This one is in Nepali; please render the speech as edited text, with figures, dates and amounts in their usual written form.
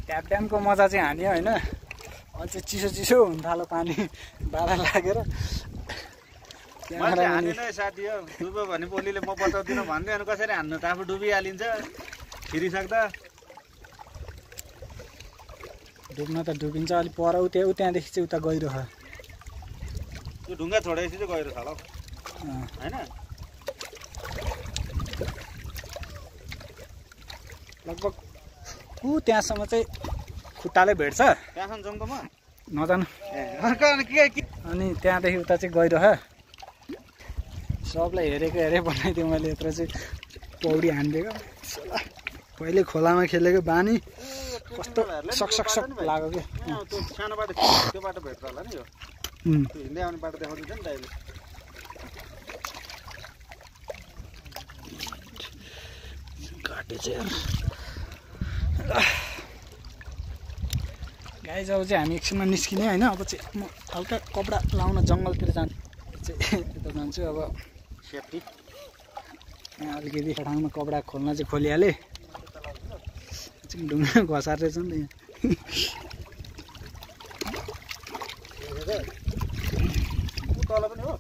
ट्याप ड्यामको मजा चाहिँ हान्यो होइन। अझै चिसो चिसो हुन थाल्यो पानी बाधा लागेर। मैले हाने नै साथी हो डुब्यो भने बोलीले म बताउँदिनँ भन्दै अनि कसरी हान्नु त आफू डुबिहालिन्छ फिरिसक्दा। डुब्न त डुबिन्छ अलिक पर त्यहाँदेखि चाहिँ उता गहिरो छ। त्यो ढुङ्गा छोडेपछि चाहिँ गहिरो छ होला होइन। लगभग त्यहाँसम्म चाहिँ खुट्टाले भेट्छ। त्यहाँसम्म जाउँ त म नजानु। अनि त्यहाँदेखि उता चाहिँ गहिरो छ। सबलाई हेरेको बनाइदिएँ मैले। यत्रो चाहिँ पौडी हानिदिएको। पहिले खोलामा खेलेको बानी कस्तो सक्सक लाग्यो कि। त्यो सानो बाटो त्यो बाटो भेट्छ होला नि यो। त्यो हिँड्दै आउने बाटो देखाउँदैछ नि दाइले। घाटे चाहिँ गाइज अब चाहिँ हामी एकछिनमा निस्किने होइन। अब चाहिँ म हल्का कपडा लाउन जङ्गलतिर यता जान्छु। अब सेफ्टी यहाँ अलिकति ठाउँमा कपडा खोल्न चाहिँ खोलिहालेँ। ढुङ्गा घसार रहेछ नि तल पनि हो।